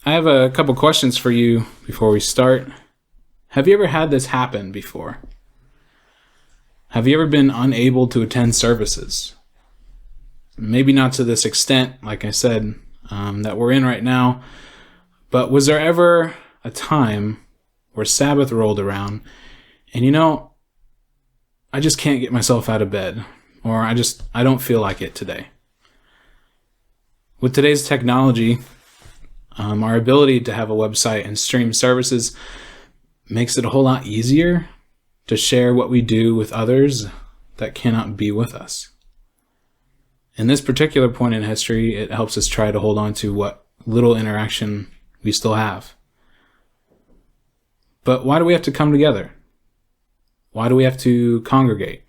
I have a couple questions for you before we start. Have you ever had this happen before? Have you ever been unable to attend services? Maybe not to this extent, like I said, that we're in right now, but was there ever a time where Sabbath rolled around and I just can't get myself out of bed, or I don't feel like it today? With today's technology, our ability to have a website and stream services makes it a whole lot easier to share what we do with others that cannot be with us. In this particular point in history, it helps us try to hold on to what little interaction we still have. But why do we have to come together? Why do we have to congregate?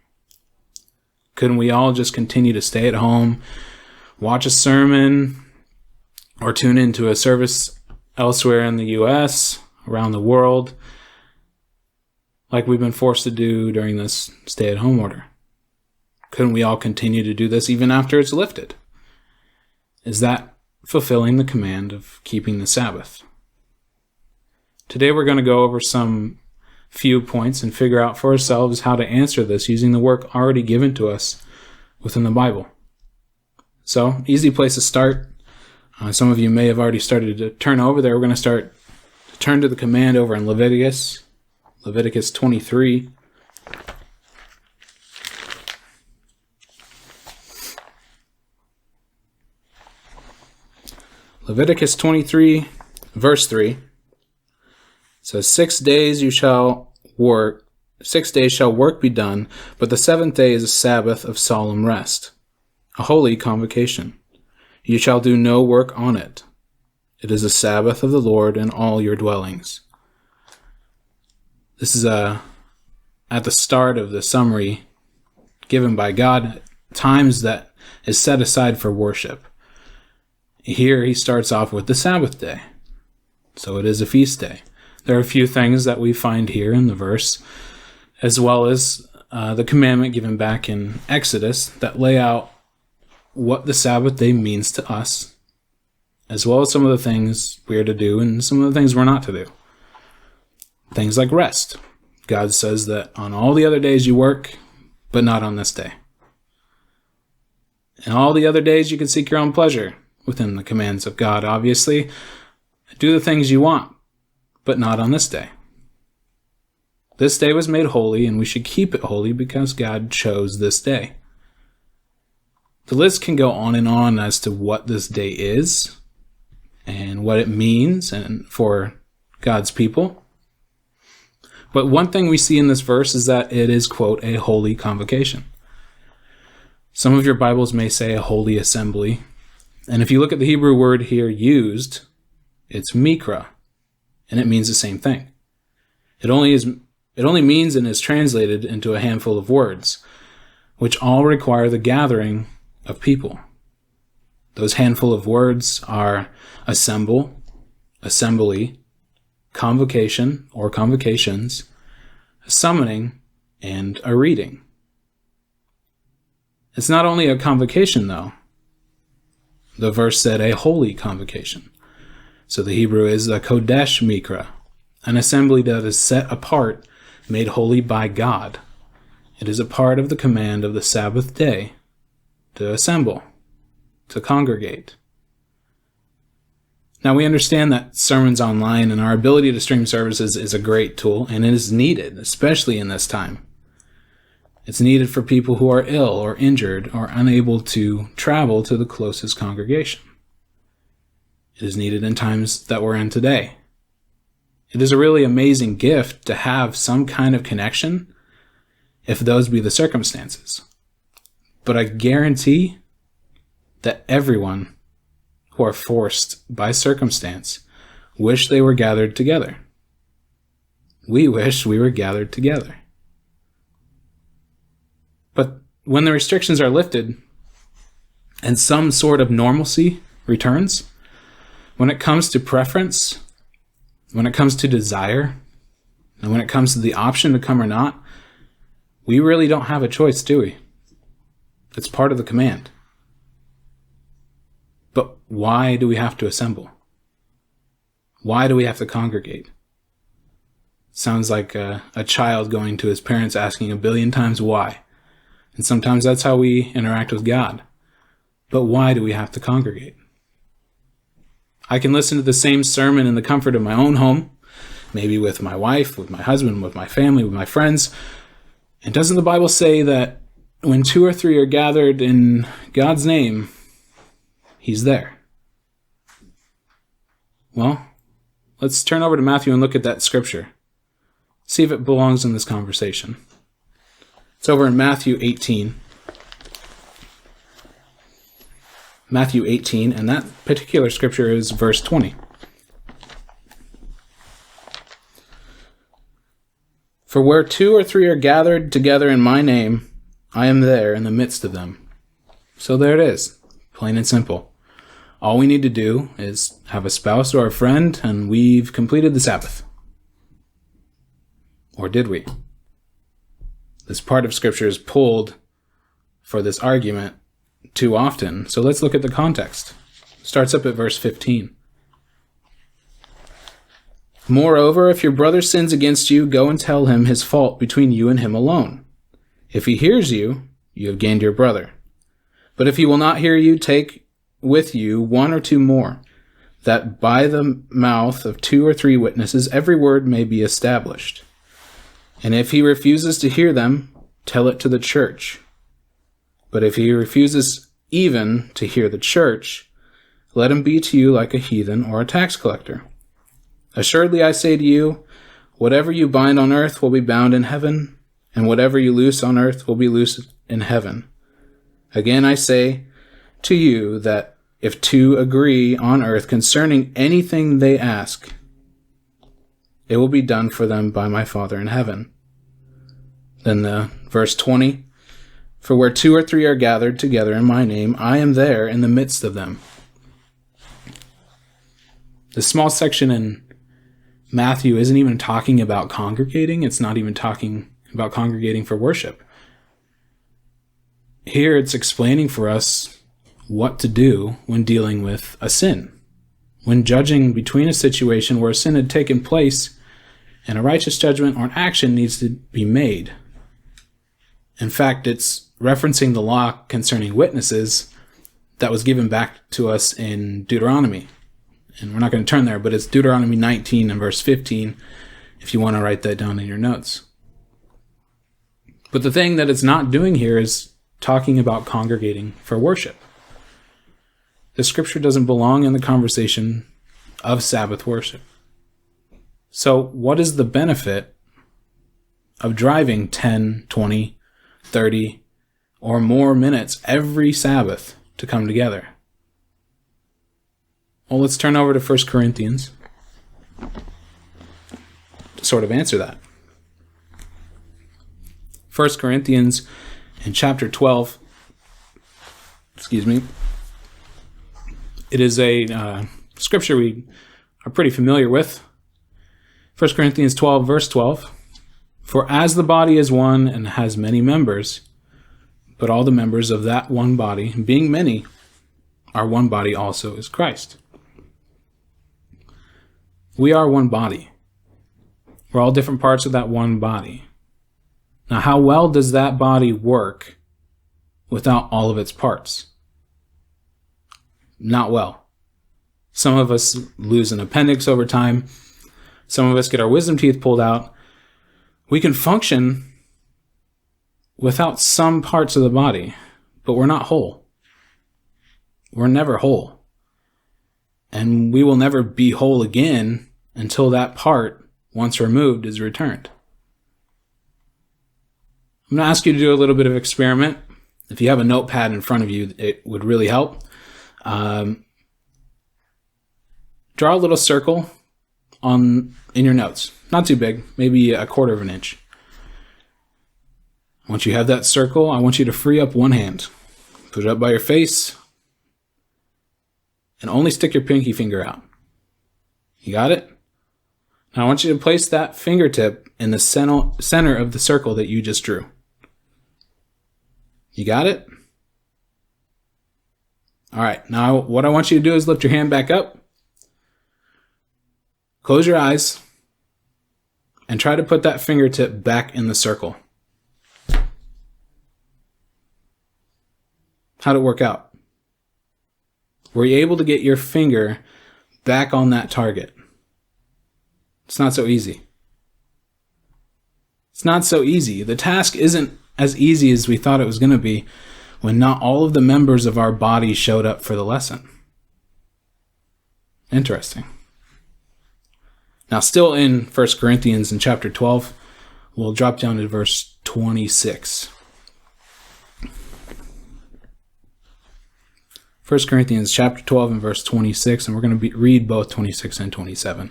Couldn't we all just continue to stay at home, watch a sermon, or tune into a service elsewhere in the U.S., around the world, like we've been forced to do during this stay-at-home order? Couldn't we all continue to do this even after it's lifted? Is that fulfilling the command of keeping the Sabbath? Today we're going to go over some few points and figure out for ourselves how to answer this using the work already given to us within the Bible. So, easy place to start. Some of you may have already started to turn over there. We're going to turn to the command over in Leviticus 23. Leviticus 23, verse 3 says, 6 days shall work be done, but the seventh day is a Sabbath of solemn rest, a holy convocation. You shall do no work on it. It is a Sabbath of the Lord in all your dwellings. This is at the start of the summary given by God, times that is set aside for worship. Here he starts off with the Sabbath day. So it is a feast day. There are a few things that we find here in the verse, as well as the commandment given back in Exodus that lay out what the Sabbath day means to us, as well as some of the things we are to do and some of the things we're not to do. Things like rest. God says that on all the other days you work, but not on this day. And all the other days you can seek your own pleasure within the commands of God, obviously. Do the things you want, but not on this day. This day was made holy, and we should keep it holy because God chose this day. The list can go on as to what this day is and what it means and for God's people. But one thing we see in this verse is that it is, quote, a holy convocation. Some of your Bibles may say a holy assembly. And if you look at the Hebrew word here used, it's mikra, and it means the same thing. It only means and is translated into a handful of words, which all require the gathering of people. Those handful of words are assemble, assembly, convocation or convocations, a summoning, and a reading. It's not only a convocation, though. The verse said a holy convocation. So the Hebrew is a kodesh mikra, an assembly that is set apart, made holy by God. It is a part of the command of the Sabbath day to assemble, to congregate. Now we understand that sermons online and our ability to stream services is a great tool, and it is needed, especially in this time. It's needed for people who are ill or injured or unable to travel to the closest congregation. It is needed in times that we're in today. It is a really amazing gift to have some kind of connection, if those be the circumstances. But I guarantee that everyone who are forced by circumstance wish they were gathered together. We wish we were gathered together. But when the restrictions are lifted and some sort of normalcy returns, when it comes to preference, when it comes to desire, and when it comes to the option to come or not, we really don't have a choice, do we? It's part of the command. But why do we have to assemble? Why do we have to congregate? Sounds like a child going to his parents asking a billion times why. And sometimes that's how we interact with God. But why do we have to congregate? I can listen to the same sermon in the comfort of my own home, maybe with my wife, with my husband, with my family, with my friends. And doesn't the Bible say that when 2 or 3 are gathered in God's name, He's there? Well, let's turn over to Matthew and look at that scripture. See if it belongs in this conversation. It's over in Matthew 18. Matthew 18, and that particular scripture is verse 20. For where 2 or 3 are gathered together in my name, I am there in the midst of them. So there it is, plain and simple. All we need to do is have a spouse or a friend, and we've completed the Sabbath. Or did we? This part of Scripture is pulled for this argument too often. So let's look at the context. Starts up at verse 15. Moreover, if your brother sins against you, go and tell him his fault between you and him alone. If he hears you, you have gained your brother. But if he will not hear you, take with you 1 or 2 more, that by the mouth of 2 or 3 witnesses every word may be established. And if he refuses to hear them, tell it to the church. But if he refuses even to hear the church, let him be to you like a heathen or a tax collector. Assuredly I say to you, whatever you bind on earth will be bound in heaven, and whatever you loose on earth will be loosed in heaven. Again I say to you that if 2 agree on earth concerning anything they ask, it will be done for them by my Father in heaven. Then the verse 20, for where 2 or 3 are gathered together in my name, I am there in the midst of them. This small section in Matthew isn't even talking about congregating. It's not even talking about congregating for worship. Here it's explaining for us what to do when dealing with a sin. When judging between a situation where a sin had taken place and a righteous judgment or an action needs to be made. In fact, it's referencing the law concerning witnesses that was given back to us in Deuteronomy. And we're not going to turn there, but it's Deuteronomy 19 and verse 15, if you want to write that down in your notes. But the thing that it's not doing here is talking about congregating for worship. The scripture doesn't belong in the conversation of Sabbath worship. So what is the benefit of driving 10, 20, 30, or more minutes every Sabbath to come together? Well, let's turn over to 1 Corinthians to sort of answer that. 1 Corinthians in chapter 12, it is a scripture we are pretty familiar with. 1 Corinthians 12, verse 12, for as the body is one and has many members, but all the members of that one body, being many, are one body also is Christ. We are one body. We're all different parts of that one body. Now, how well does that body work without all of its parts? Not well. Some of us lose an appendix over time. Some of us get our wisdom teeth pulled out. We can function without some parts of the body, but we're not whole. We're never whole. And we will never be whole again until that part, once removed, is returned. I'm going to ask you to do a little bit of experiment. If you have a notepad in front of you, it would really help. Draw a little circle in your notes. Not too big, maybe 1/4 of an inch. Once you have that circle, I want you to free up one hand. Put it up by your face. And only stick your pinky finger out. You got it? Now I want you to place that fingertip in the center of the circle that you just drew. You got it? All right, now what I want you to do is lift your hand back up. Close your eyes and try to put that fingertip back in the circle. How'd it work out? Were you able to get your finger back on that target? It's not so easy. It's not so easy. The task isn't as easy as we thought it was going to be when not all of the members of our body showed up for the lesson. Interesting. Now, still in 1 Corinthians in chapter 12, we'll drop down to verse 26. 1 Corinthians chapter 12 and verse 26, and we're going to read both 26 and 27.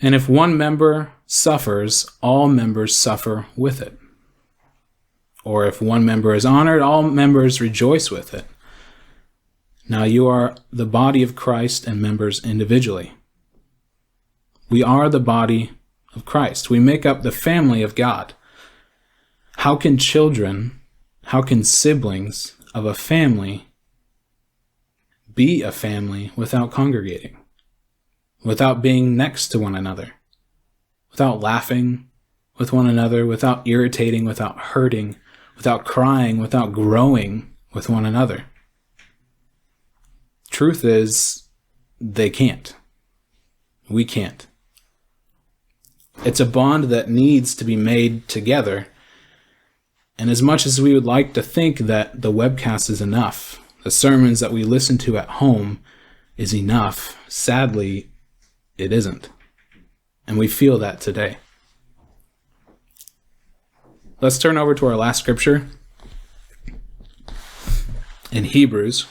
And if one member suffers, all members suffer with it. Or if one member is honored, all members rejoice with it. Now you are the body of Christ and members individually. We are the body of Christ. We make up the family of God. How can siblings of a family be a family without congregating? Without being next to one another, without laughing with one another, without irritating, without hurting, without crying, without growing with one another. Truth is, they can't. We can't. It's a bond that needs to be made together. And as much as we would like to think that the webcast is enough, the sermons that we listen to at home is enough, sadly, it isn't. And we feel that today. Let's turn over to our last scripture in Hebrews.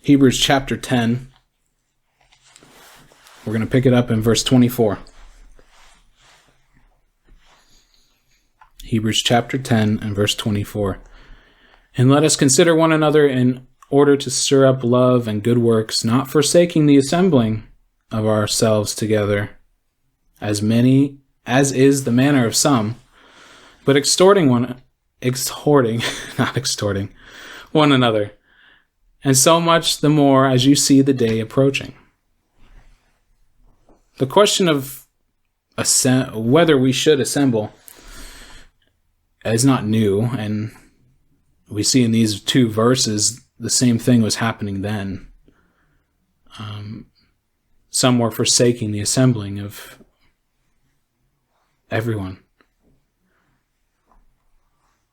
Hebrews chapter 10. We're going to pick it up in verse 24. Hebrews chapter 10 and verse 24. And let us consider one another in order to stir up love and good works, not forsaking the assembling of ourselves together, as is the manner of some, but exhorting one another, and so much the more as you see the day approaching. The question of whether we should assemble is not new, and we see in these two verses the same thing was happening then. Some were forsaking the assembling of everyone.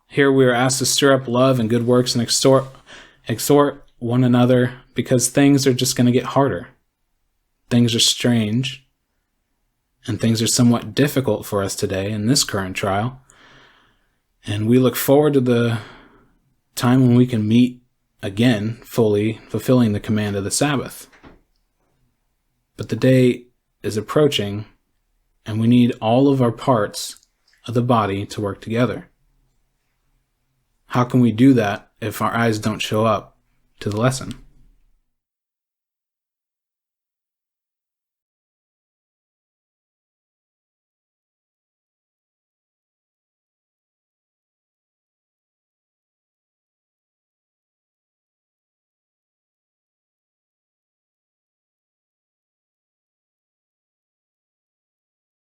Here we are asked to stir up love and good works and exhort one another because things are just going to get harder. Things are strange, and things are somewhat difficult for us today in this current trial. And we look forward to the time when we can meet again, fully fulfilling the command of the Sabbath. But the day is approaching, and we need all of our parts of the body to work together. How can we do that if our eyes don't show up to the lesson?